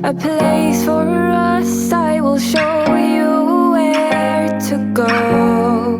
a place for us. I will show you where to go.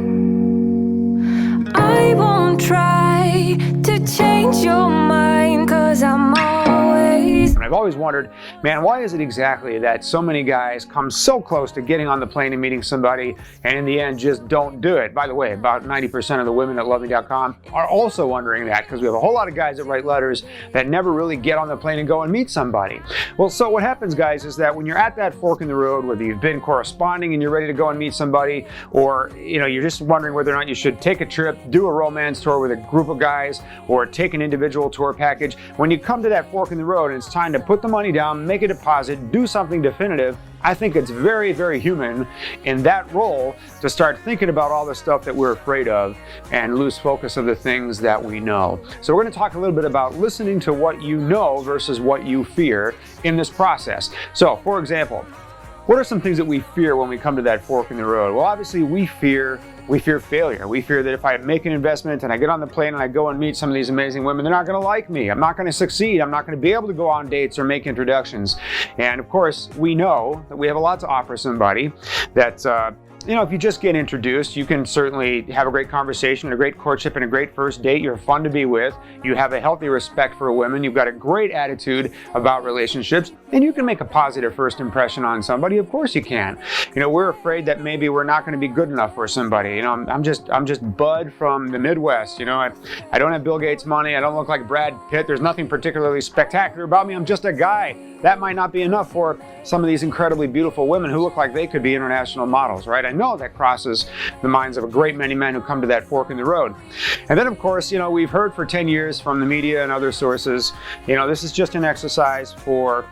I won't try to change your mind, 'cause I'm always... And I've always wondered, man, why is it exactly that so many guys come so close to getting on the plane and meeting somebody and in the end just don't do it? By the way, about 90% of the women at loveme.com are also wondering that, because we have a whole lot of guys that write letters that never really get on the plane and go and meet somebody. Well, so what happens, guys, is that when you're at that fork in the road, whether you've been corresponding and you're ready to go and meet somebody, or you're just wondering whether or not you should take a trip, do a romance tour with a group of guys, or take an individual tour package, when you come to that fork in the road and it's time to put the money down, make a deposit, do something definitive, I think it's very, very human in that role to start thinking about all the stuff that we're afraid of and lose focus of the things that we know. So we're going to talk a little bit about listening to what you know versus what you fear in this process. So, for example, what are some things that we fear when we come to that fork in the road? Well, obviously we fear failure. We fear that if I make an investment and I get on the plane and I go and meet some of these amazing women, they're not going to like me. I'm not going to succeed. I'm not going to be able to go on dates or make introductions. And of course, we know that we have a lot to offer somebody that, if you just get introduced, you can certainly have a great conversation, a great courtship, and a great first date. You're fun to be with. You have a healthy respect for women. You've got a great attitude about relationships, and you can make a positive first impression on somebody. Of course you can. We're afraid that maybe we're not going to be good enough for somebody. I'm just Bud from the Midwest. I don't have Bill Gates money. I don't look like Brad Pitt. There's nothing particularly spectacular about me. I'm just a guy. That might not be enough for some of these incredibly beautiful women who look like they could be international models, right? I know that crosses the minds of a great many men who come to that fork in the road. And then, of course, we've heard for 10 years from the media and other sources, this is just an exercise for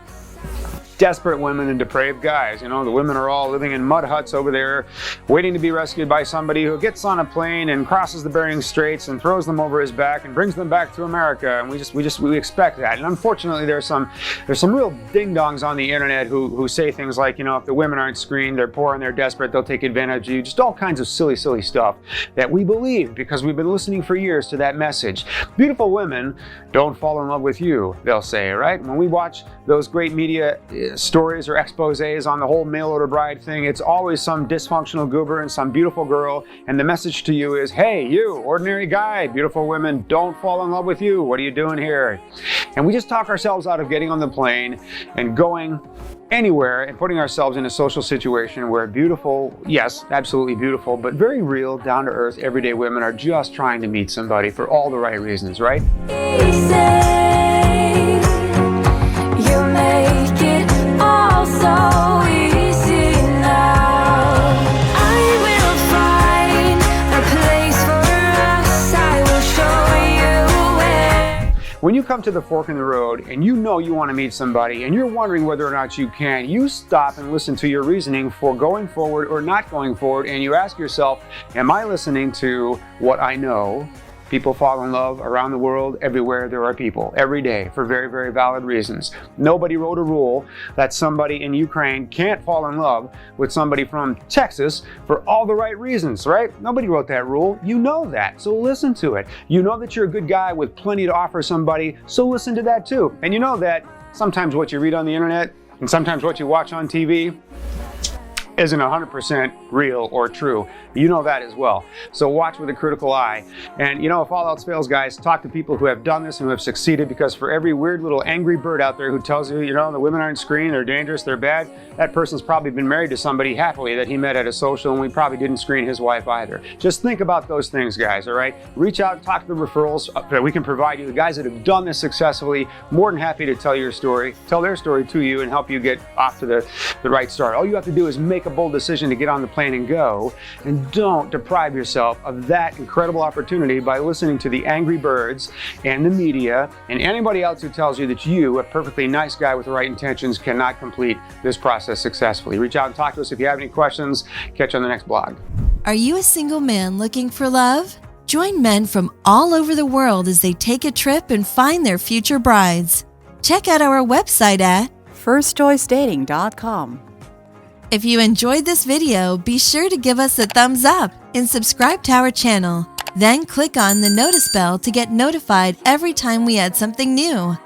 desperate women and depraved guys. The women are all living in mud huts over there, waiting to be rescued by somebody who gets on a plane and crosses the Bering Straits and throws them over his back and brings them back to America. And we expect that. And unfortunately, there's some real ding-dongs on the internet who say things like, if the women aren't screened, they're poor and they're desperate, they'll take advantage of you. Just all kinds of silly stuff that we believe because we've been listening for years to that message. Beautiful women don't fall in love with you, they'll say, right? When we watch those great media stories or exposés on the whole mail order bride thing, it's always some dysfunctional goober and some beautiful girl, and the message to you is, hey, you, ordinary guy, beautiful women don't fall in love with you. What are you doing here? And we just talk ourselves out of getting on the plane and going anywhere and putting ourselves in a social situation where beautiful, yes, absolutely beautiful, but very real, down-to-earth, everyday women are just trying to meet somebody for all the right reasons, right? You make it all so easy now. I will find a place for us. I will show you where. When you come to the fork in the road and you want to meet somebody and you're wondering whether or not you can, you stop and listen to your reasoning for going forward or not going forward, and you ask yourself, am I listening to what I know? People fall in love around the world, everywhere there are people, every day, for very, very valid reasons. Nobody wrote a rule that somebody in Ukraine can't fall in love with somebody from Texas for all the right reasons, right? Nobody wrote that rule. You know that, so listen to it. You know that you're a good guy with plenty to offer somebody, so listen to that too. And you know that sometimes what you read on the internet and sometimes what you watch on TV isn't 100% real or true. You know that as well. So watch with a critical eye. And if all else fails, guys, talk to people who have done this and who have succeeded, because for every weird little angry bird out there who tells you, the women aren't screened, they're dangerous, they're bad, that person's probably been married to somebody happily that he met at a social, and we probably didn't screen his wife either. Just think about those things, guys, all right? Reach out and talk to the referrals that we can provide you. The guys that have done this successfully, more than happy to tell their story to you and help you get off to the right start. All you have to do is make a bold decision to get on the plane and go, and don't deprive yourself of that incredible opportunity by listening to the angry birds and the media and anybody else who tells you that you, a perfectly nice guy with the right intentions, cannot complete this process successfully. Reach out and talk to us if you have any questions. Catch you on the next blog. Are you a single man looking for love? Join men from all over the world as they take a trip and find their future brides. Check out our website at firstchoicedating.com. If you enjoyed this video, be sure to give us a thumbs up and subscribe to our channel. Then click on the notice bell to get notified every time we add something new.